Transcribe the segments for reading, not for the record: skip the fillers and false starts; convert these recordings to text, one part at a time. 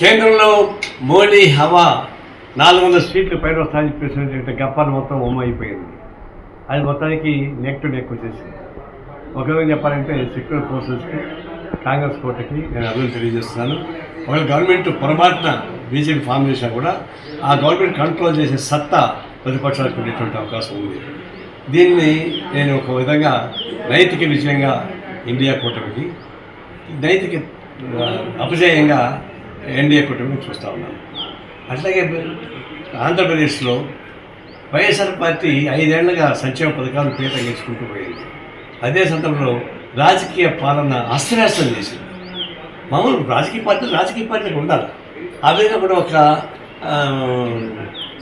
కేంద్రంలో మోడీ హవా 400 సీట్లు పైన వస్తాయని చెప్పేసి గప్పాలు మొత్తం అయిపోయింది. అది మొత్తానికి నెక్ టు నెక్ వచ్చేసింది. ఒక విధంగా చెప్పాలంటే సెక్యులర్ ఫోర్సెస్కి, కాంగ్రెస్ కోటకి నేను అభివృద్ధి తెలియజేస్తున్నాను. ఒకవేళ గవర్నమెంట్ పొరపాటున బీజేపీ ఫామ్ చేసినా కూడా ఆ గవర్నమెంట్ కంట్రోల్ చేసే సత్తా ప్రతిపక్షాలకు ఉండేటువంటి అవకాశం ఉంది. దీన్ని నేను ఒక విధంగా నైతిక విజయంగా ఇండియా కూటమికి, నైతిక అపజయంగా ఎన్డీఏ కూటమిని చూస్తూ ఉన్నాను. అట్లాగే ఆంధ్రప్రదేశ్లో వైఎస్ఆర్ పార్టీ 5 ఏళ్లుగా సంక్షేమ పథకాలు పీట చేసుకుంటూ పోయింది. అదే సందర్భంలో రాజకీయ పాలన అస్త్రశాస్త్రం చేసింది. మామూలు రాజకీయ పార్టీలకు ఉండాలి. ఆ విధంగా కూడా ఒక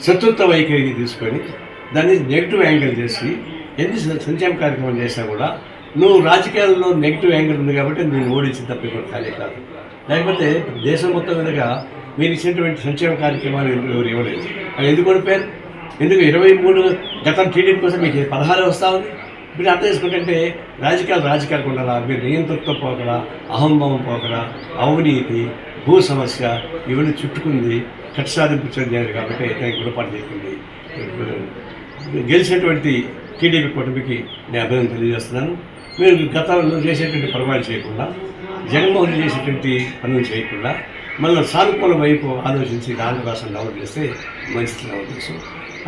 శత్రుత్వ వైఖరి తీసుకొని దాన్ని నెగిటివ్ యాంగిల్ చేసి ఎన్ని సంక్షేమ కార్యక్రమం చేసినా కూడా నువ్వు రాజకీయాల్లో నెగిటివ్ యాంగిల్ ఉంది కాబట్టి నేను ఓడించి తప్పి కూడా కాలే కాదు. లేకపోతే దేశం మొత్తం మీదుగా మీరు ఇచ్చినటువంటి సంక్షేమ కార్యక్రమాలు ఎవరు ఇవ్వలేదు. అవి ఎందుకు ఓడిపోయారు? ఎందుకు 23 గతం టీడీపీ కోసం మీకు 16 వస్తూ ఉంది. మీరు అర్థం చేసుకుంటే రాజకీయాలు ఉండాలా, మీరు నియంతృత్వం పోకడా, అహంభావం పోకడా, అవినీతి, భూ సమస్య ఇవన్నీ చుట్టుకుంది కక్ష సాధింపు చెందారు కాబట్టి గుణపాటు చేసింది. గెలిచినటువంటి టీడీపీ కూటమికి నేను అభినందన తెలియజేస్తున్నాను. మీరు గతంలో చేసేటువంటి పొరపాటు చేయకుండా, జగన్మోహన్ చేసేటువంటి పనులు చేయకుండా మళ్ళీ సానుకూల వైపు ఆలోచించి ఆంధ్రరాష్ట్రం డెవలప్ చేస్తే మంచిగా ఉద్దేశం.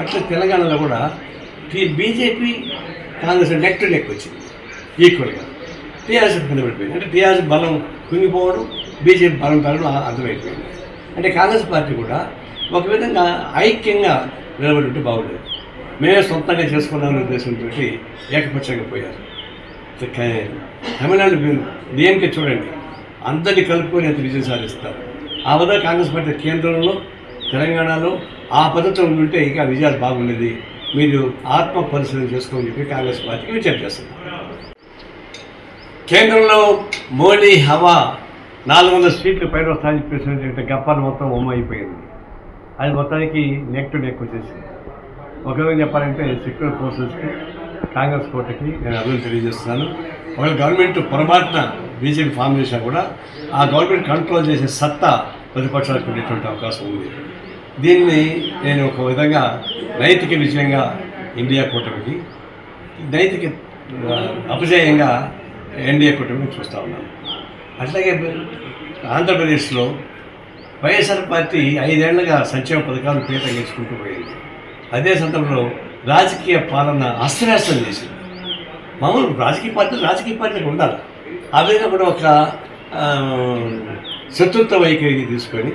అట్లా తెలంగాణలో కూడా BJP Congress neck to neck వచ్చింది ఈక్వల్గా. టీఆర్ఎస్ కింద పడిపోయింది. అంటే టీఆర్ఎస్ బలం కుంగిపోవడం, బీజేపీ బలం పెరగడం అర్థమైపోయింది. అంటే కాంగ్రెస్ పార్టీ కూడా ఒక విధంగా ఐక్యంగా నిలబడి బాగుండేది. మేమే సొంతంగా చేసుకున్నామనే ఉద్దేశంతో ఏకపక్షంగా పోయారు. తమిళనాడు డిఎంకే చూడండి, అందరినీ కలుపుకొని ఎంత విజయం సాధిస్తారు. ఆ విధంగా కాంగ్రెస్ పార్టీ కేంద్రంలో, తెలంగాణలో ఆ పద్ధతిలో ఉంటే ఇంకా విజయాలు బాగుండేది. మీరు ఆత్మ పరిశీలన చేసుకోమని చెప్పి కాంగ్రెస్ పార్టీకి విజ్ఞప్తి చేస్తున్నారు. కేంద్రంలో మోడీ హవా 400 సీట్లు పైన వస్తాయని చెప్పేసి గప్పాలు మొత్తం అయిపోయింది. అది మొత్తానికి నెక్ టు నెక్ వచ్చేసింది. ఒక విధంగా చెప్పాలంటే సెక్యులర్ ఫోర్సెస్కి, కాంగ్రెస్ కోటకి నేను అభివృద్ధి తెలియజేస్తున్నాను. ఒకవేళ గవర్నమెంట్ పొరపాటున బీజేపీ ఫామ్ చేసినా కూడా ఆ గవర్నమెంట్ కంట్రోల్ చేసే సత్తా ప్రతిపక్షాలకు ఉండేటువంటి అవకాశం ఉంది. దీన్ని నేను ఒక విధంగా నైతిక విజయంగా ఇండియా కూటమికి, నైతిక అపజయంగా ఎన్డీఏ కూటమిని చూస్తూ ఉన్నాను. అట్లాగే ఆంధ్రప్రదేశ్లో వైఎస్ఆర్ పార్టీ 5 ఏళ్లుగా సంక్షేమ పథకాలు పీట చేసుకుంటూ పోయింది. అదే సందర్భంలో రాజకీయ పాలన అస్త్రశాస్త్రం చేసింది. మామూలు రాజకీయ పార్టీలకు ఉండాలి. ఆ విధంగా కూడా ఒక శత్రుత్వ వైఖరి తీసుకొని